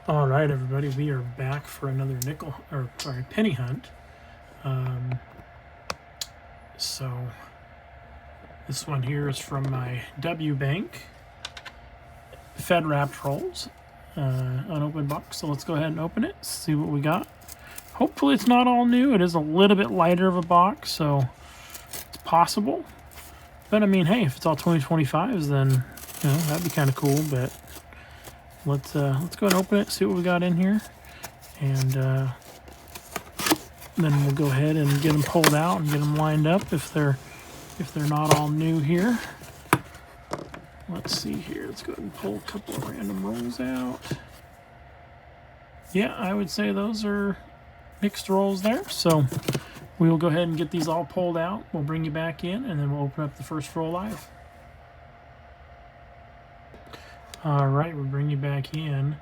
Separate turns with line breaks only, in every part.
All right, everybody, we are back for another penny hunt. So this one here is from my W Bank Fed wrapped rolls, unopened box. So let's go ahead and open it, see what we got. Hopefully it's not all new. It is a little bit lighter of a box, so it's possible. But I mean, hey, if it's all 2025s, then that'd be kind of cool. But let's go ahead and open it, see what we got in here, and then we'll go ahead and get them pulled out and get them lined up if they're not all new here. Let's see here. Let's go ahead and pull a couple of random rolls out. Yeah, I would say those are mixed rolls there. So we will go ahead and get these all pulled out. We'll bring you back in, and then we'll open up the first roll live. All right, we'll bring you back in.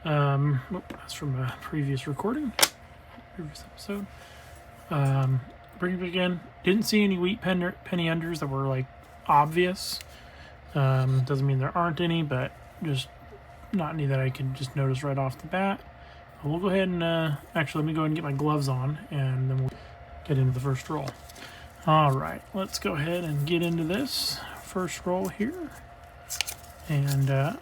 That's from a previous recording, previous episode. Bring you back in. Didn't see any wheat penny unders that were like obvious. Doesn't mean there aren't any, but just not any that I can just notice right off the bat. We'll go ahead and actually let me go ahead and get my gloves on, and then we'll get into the first roll. All right, let's go ahead and get into this first roll here, and let's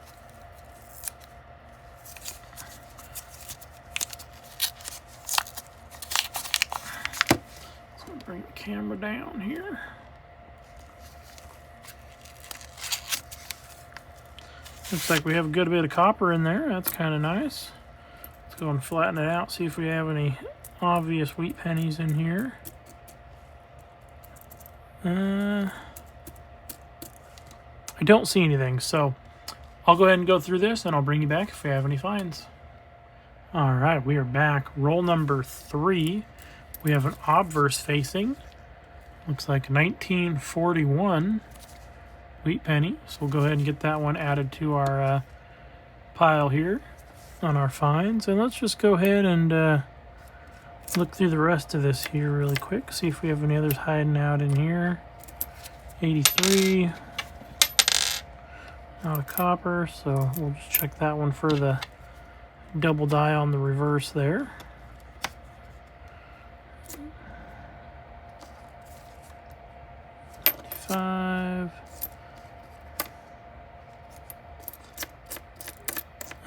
bring the camera down here. Looks like we have a good bit of copper in there. That's kind of nice. Let's go and flatten it out, see if we have any obvious wheat pennies in here. I don't see anything, so I'll go ahead and go through this, and I'll bring you back if we have any finds. All right, we are back. Roll number 3. We have an obverse facing. Looks like 1941 wheat penny. So we'll go ahead and get that one added to our pile here on our finds. And let's just go ahead and look through the rest of this here really quick. See if we have any others hiding out in here. 83. Not a copper, so we'll just check that one for the double die on the reverse there.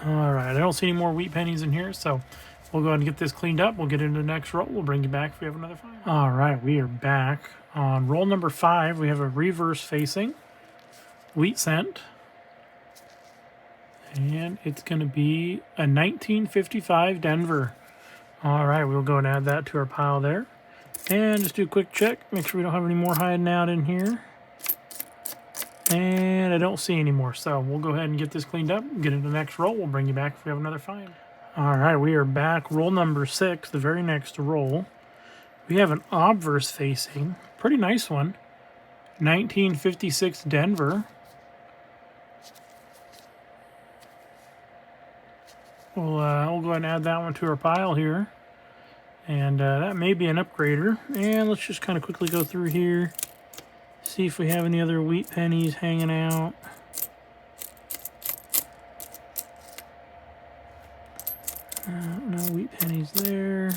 All right, I don't see any more wheat pennies in here, so we'll go ahead and get this cleaned up. We'll get into the next roll. We'll bring you back if we have another find. All right, we are back. On roll number 5, we have a reverse facing wheat cent. And it's going to be a 1955 Denver. All right, we'll go and add that to our pile there. And just do a quick check. Make sure we don't have any more hiding out in here. And I don't see any more, so we'll go ahead and get this cleaned up, get into the next roll. We'll bring you back if we have another find. All right, we are back. Roll number 6, the very next roll. We have an obverse facing, pretty nice one, 1956 Denver. We'll go ahead and add that one to our pile here. And that may be an upgrader. And let's just kind of quickly go through here. See if we have any other wheat pennies hanging out. No wheat pennies there.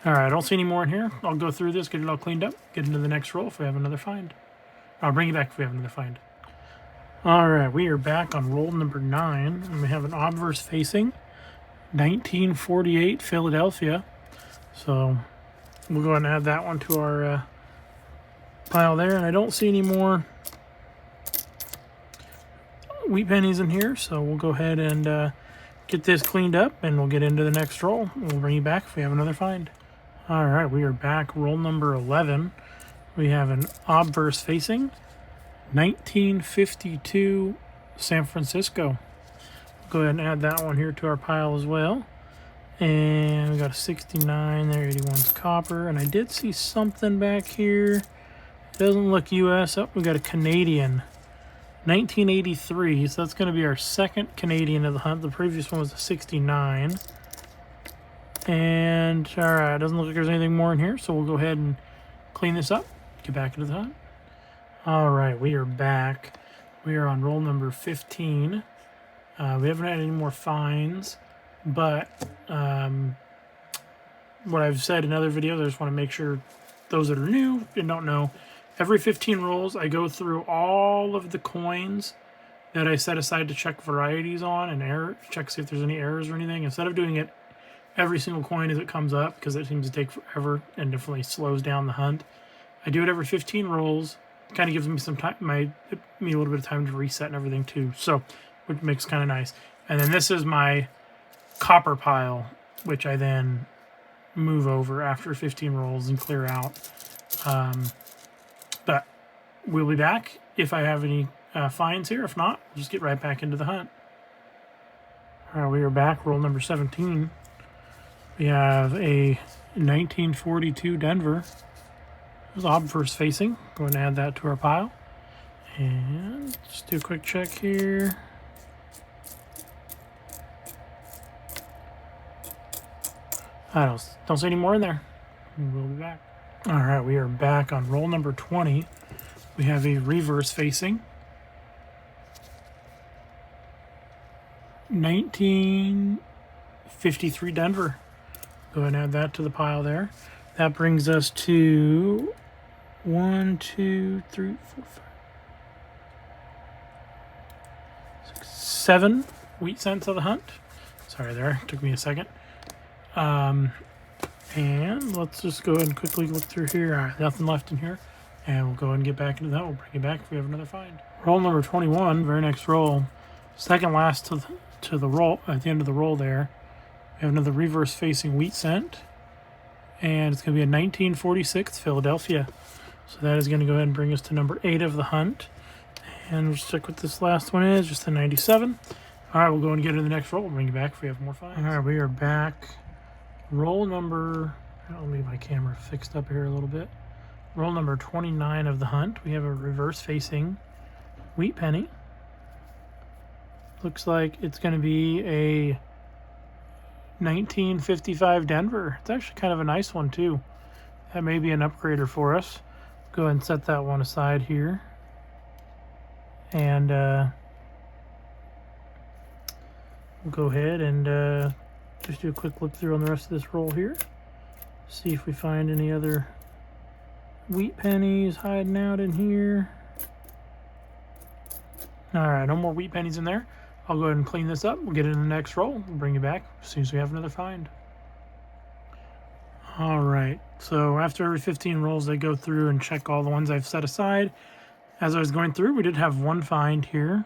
All right, I don't see any more in here. I'll go through this, get it all cleaned up, get into the next roll if we have another find. I'll bring you back if we have another find. All right, we are back on roll number 9, and we have an obverse facing, 1948 Philadelphia. So we'll go ahead and add that one to our pile there, and I don't see any more wheat pennies in here, so we'll go ahead and get this cleaned up, and we'll get into the next roll. We'll bring you back if we have another find. All right, we are back. Roll number 11. We have an obverse facing, 1952 San Francisco. Go ahead and add that one here to our pile as well. And we got a 69 there, 81's copper. And I did see something back here. Doesn't look US. Oh, we got a Canadian, 1983. So that's going to be our second Canadian of the hunt. The previous one was a 69. And all right, doesn't look like there's anything more in here. So we'll go ahead and clean this up, get back into the hunt. All right, we are back. We are on roll number 15. We haven't had any more finds, but what I've said in other videos, I just want to make sure those that are new and don't know, every 15 rolls, I go through all of the coins that I set aside to check varieties on and check see if there's any errors or anything. Instead of doing it every single coin as it comes up, because it seems to take forever and definitely slows down the hunt, I do it every 15 rolls. Kind of gives me some time, me a little bit of time to reset and everything too. So, which makes kind of nice. And then this is my copper pile, which I then move over after 15 rolls and clear out. But we'll be back if I have any finds here. If not, we'll just get right back into the hunt. All right, we are back. Roll number 17. We have a 1942 Denver. It was obverse facing. Go ahead and add that to our pile. And just do a quick check here. I don't see any more in there. We'll be back. All right, we are back on roll number 20. We have a reverse facing 1953 Denver. Go ahead and add that to the pile there. That brings us to 1, 2, 3, 4, 5, 6, 7 wheat cents of the hunt. Sorry there, took me a second. And let's just go ahead and quickly look through here. All right, nothing left in here. And we'll go ahead and get back into that. We'll bring it back if we have another find. Roll number 21, very next roll. Second last to the roll, at the end of the roll there. We have another reverse facing wheat cent. And it's going to be a 1946 Philadelphia. So that is going to go ahead and bring us to number 8 of the hunt. And we'll stick with this last one is, just a 97. All right, we'll go and get into the next roll. We'll bring you back if we have more finds. All right, we are back. Roll number, I'll leave my camera fixed up here a little bit. Roll number 29 of the hunt. We have a reverse facing wheat penny. Looks like it's going to be a 1955 Denver. It's actually kind of a nice one too. That may be an upgrader for us. Go ahead and set that one aside here. And we'll go ahead and just do a quick look through on the rest of this roll here. See if we find any other wheat pennies hiding out in here. All right, no more wheat pennies in there. I'll go ahead and clean this up. We'll get into the next roll. We'll bring you back as soon as we have another find. All right, so after every 15 rolls, I go through and check all the ones I've set aside. As I was going through, we did have one find here.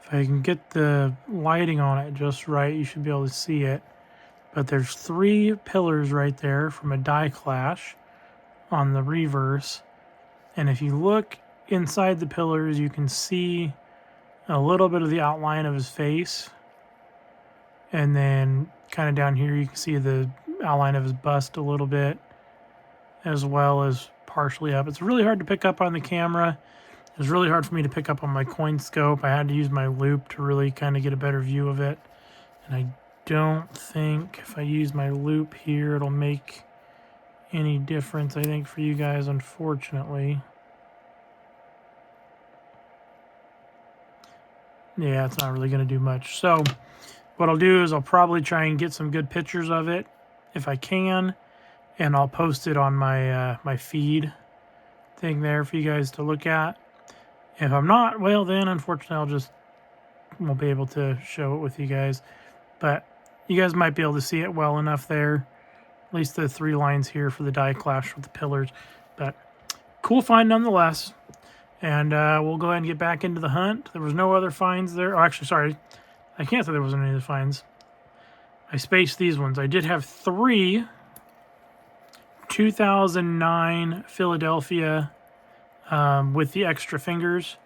If I can get the lighting on it just right, you should be able to see it. But there's 3 pillars right there from a die clash on the reverse. And if you look inside the pillars, you can see a little bit of the outline of his face. And then kind of down here, you can see the outline of his bust a little bit, as well as partially up. It's really hard to pick up on the camera. It was really hard for me to pick up on my coin scope. I had to use my loop to really kind of get a better view of it. And I don't think if I use my loop here, it'll make any difference, I think, for you guys, unfortunately. Yeah, it's not really going to do much. So what I'll do is I'll probably try and get some good pictures of it if I can, and I'll post it on my my feed thing there for you guys to look at. If I'm not, well, then unfortunately won't be able to show it with you guys. But you guys might be able to see it well enough there. At least the 3 lines here for the die clash with the pillars. But cool find nonetheless. And we'll go ahead and get back into the hunt. There was no other finds there. Oh, actually, sorry. I can't say there wasn't any other finds. I spaced these ones. I did have 3 2009 Philadelphia with the extra fingers.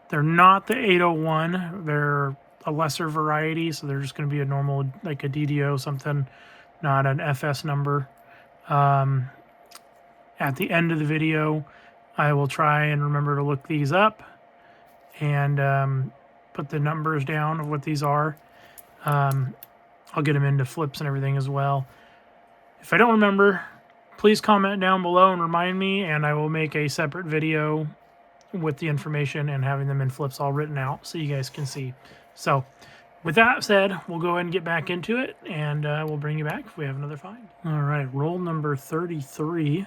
They're not the 801. They're a lesser variety, so they're just going to be a normal, like a DDO something, not an FS number. At the end of the video, I will try and remember to look these up and put the numbers down of what these are. I'll get them into flips and everything as well. If I don't remember, please comment down below and remind me, and I will make a separate video with the information and having them in flips all written out so you guys can see. So with that said, we'll go ahead and get back into it, and we'll bring you back if we have another find. All right, roll number 33.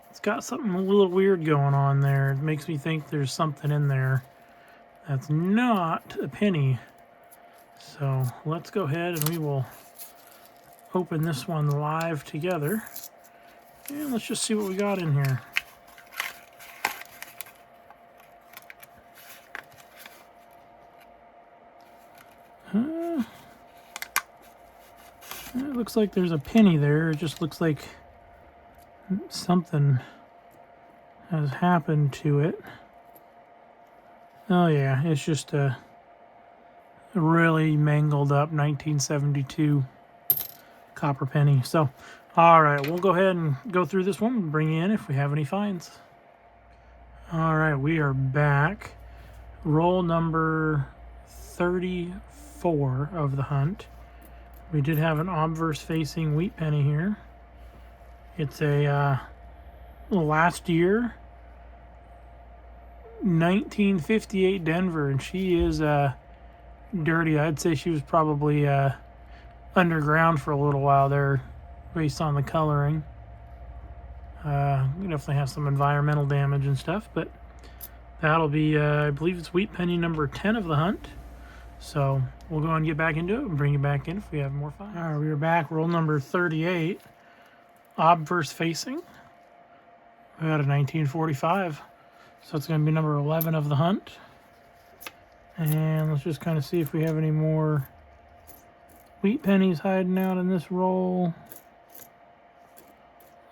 It's got something a little weird going on there. It makes me think there's something in there that's not a penny. So let's go ahead and we will open this one live together. And let's just see what we got in here. It looks like there's a penny there. It just looks like something has happened to it. Oh yeah, it's just a really mangled up 1972 copper penny. So, all right, we'll go ahead and go through this one and bring you in if we have any finds. All right, we are back. Roll number 34 of the hunt. We did have an obverse facing wheat penny here. It's a last year 1958 Denver, and she is dirty. I'd say she was probably underground for a little while there based on the coloring. We definitely have some environmental damage and stuff, but that'll be I believe it's wheat penny number 10 of the hunt. So we'll go and get back into it and bring you back in if we have more fun. All right, we are back. Roll number 38, obverse facing. We got a 1945, so it's going to be number 11 of the hunt. And let's just kind of see if we have any more wheat pennies hiding out in this roll.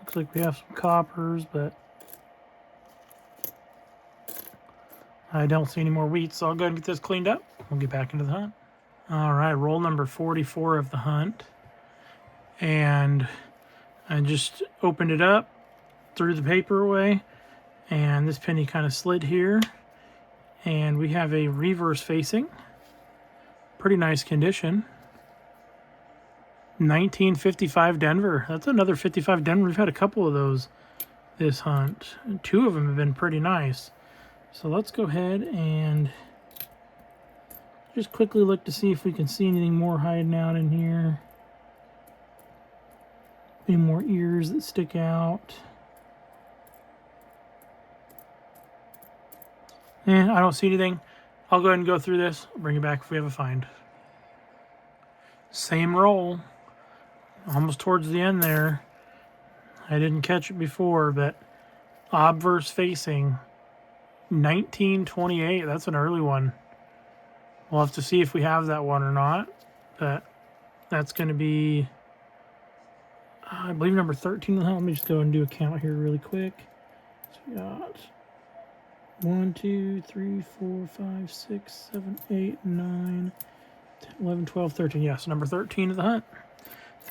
Looks like we have some coppers, but I don't see any more wheat, so I'll go ahead and get this cleaned up. We'll get back into the hunt. All right, roll number 44 of the hunt. And I just opened it up, threw the paper away, and this penny kind of slid here. And we have a reverse facing. Pretty nice condition. 1955 Denver. That's another 55 Denver. We've had a couple of those this hunt. 2 of them have been pretty nice. So let's go ahead and just quickly look to see if we can see anything more hiding out in here. Any more ears that stick out. I don't see anything. I'll go ahead and go through this. I'll bring you back if we have a find. Same roll. Almost towards the end there. I didn't catch it before, but obverse facing. 1928. That's an early one. We'll have to see if we have that one or not. But that's going to be, I believe, number 13. Let me just go and do a count here really quick. So we got 1, 2, 3, 4, 5, 6, 7, 8, 9, 10, 11, 12, 13. Yes, number 13 of the hunt.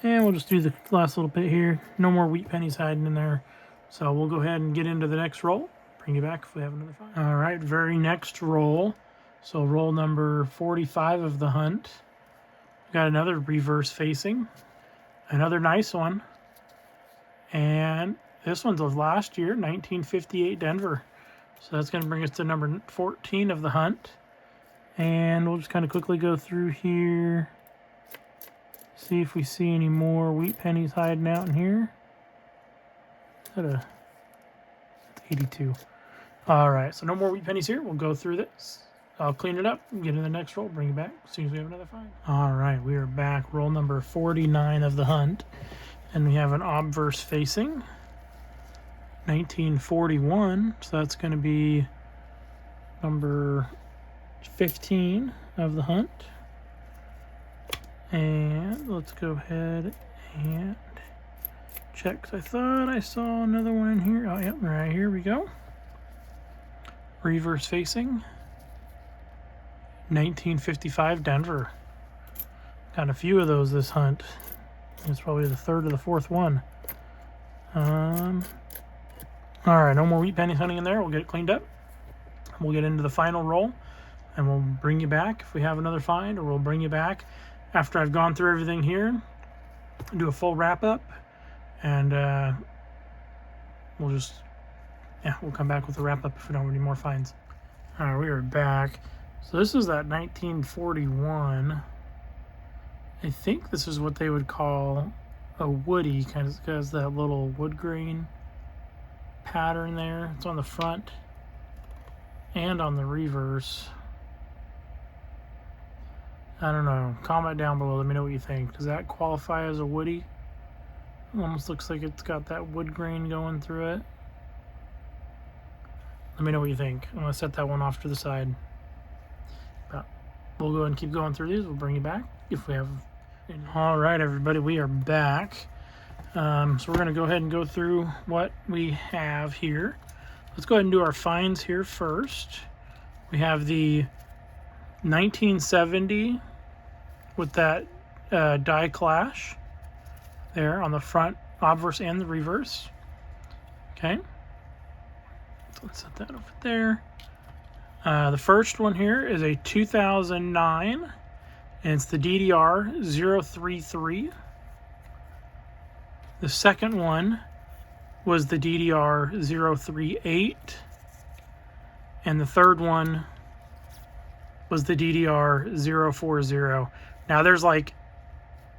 And we'll just do the last little bit here. No more wheat pennies hiding in there. So we'll go ahead and get into the next roll. Bring you back if we have another find. All right, very next roll. So roll number 45 of the hunt. Got another reverse facing. Another nice one. And this one's of last year, 1958 Denver. So that's going to bring us to number 14 of the hunt. And we'll just kind of quickly go through here. See if we see any more wheat pennies hiding out in here. Is that a 82? All right, so no more wheat pennies here. We'll go through this. I'll clean it up, get in the next roll, bring it back as soon as we have another find. All right, we are back. Roll number 49 of the hunt. And we have an obverse facing. 1941, so that's going to be number 15 of the hunt. And let's go ahead and check, 'cause I thought I saw another one in here. Oh, yep, right here we go. Reverse facing. 1955 Denver. Got a few of those this hunt. It's probably the third or the fourth one. All right, no more wheat pennies hunting in there. We'll get it cleaned up. We'll get into the final roll, and we'll bring you back if we have another find, or we'll bring you back after I've gone through everything here, do a full wrap up, and we'll just yeah, we'll come back with a wrap up if we don't have any more finds. All right, we are back. So this is that 1941. I think this is what they would call a woody, kind of because that little wood grain pattern there. It's on the front and on the reverse. I don't know. Comment down below. Let me know what you think. Does that qualify as a woody? It almost looks like it's got that wood grain going through it. Let me know what you think. I'm going to set that one off to the side. But we'll go ahead and keep going through these. We'll bring you back if we have any. All right, everybody. We are back. So we're going to go ahead and go through what we have here. Let's go ahead and do our finds here first. We have the 1970 with that die clash there on the front obverse and the reverse. Okay, so let's set that over there. The first one here is a 2009, and it's the DDR 033. The second one was the DDR 038, and the third one was the DDR 040. Now there's like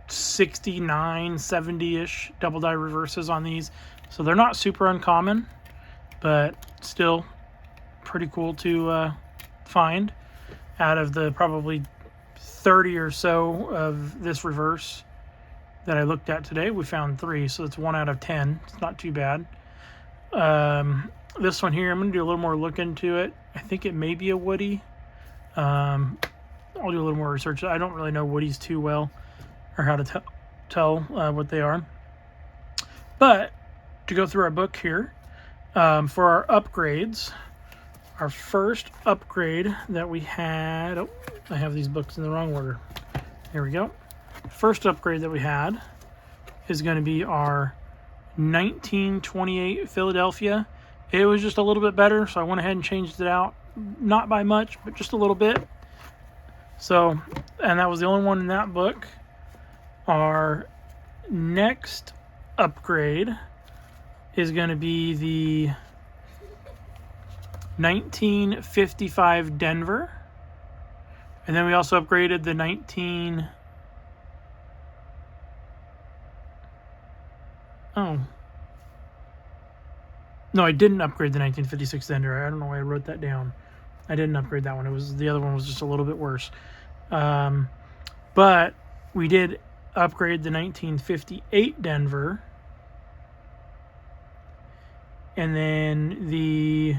69, 70-ish double die reverses on these, so they're not super uncommon, but still pretty cool to find. Out of the probably 30 or so of this reverse that I looked at today, we found 3, so it's 1 out of 10. It's not too bad. This one here, I'm going to do a little more look into it. I think it may be a woody. I'll do a little more research. I don't really know woodies too well, or how to tell what they are. But to go through our book here, for our upgrades, our first upgrade that we had, oh, I have these books in the wrong order. Here we go. First upgrade that we had is going to be our 1928 Philadelphia. It was just a little bit better, so I went ahead and changed it out. Not by much, but just a little bit. So, and that was the only one in that book. Our next upgrade is going to be the 1955 Denver. And then we also upgraded the Oh. No, I didn't upgrade the 1956 Denver. I don't know why I wrote that down. I didn't upgrade that one. It was the other one was just a little bit worse. But we did upgrade the 1958 Denver. And then the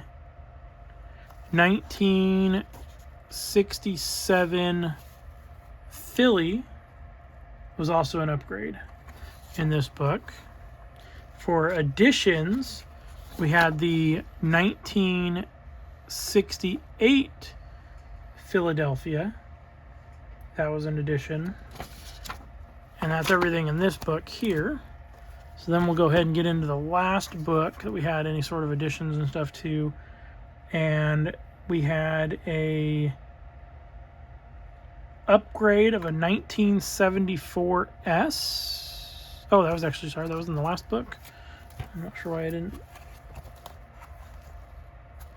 1967 Philly was also an upgrade in this book. For additions, we had the 1968 Philadelphia. That was an addition. And that's everything in this book here. So then we'll go ahead and get into the last book that we had any sort of additions and stuff to. And we had a upgrade of a 1974S. Oh, that was actually, sorry, that was in the last book. I'm not sure why I didn't.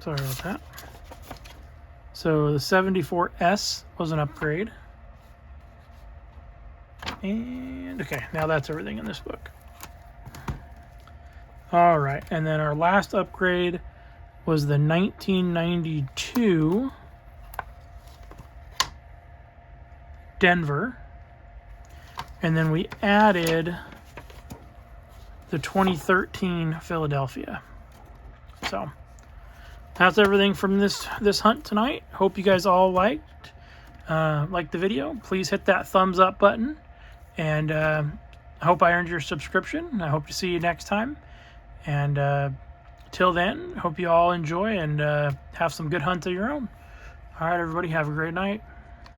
Sorry about that. So the 74S was an upgrade. And okay, now that's everything in this book. All right, and then our last upgrade was the 1992 Denver. And then we added the 2013 Philadelphia. So that's everything from this hunt tonight. Hope you guys all liked the video. Please hit that thumbs up button, and I hope I earned your subscription. I hope to see you next time, and till then, hope you all enjoy and have some good hunts of your own. All right, everybody, have a great night.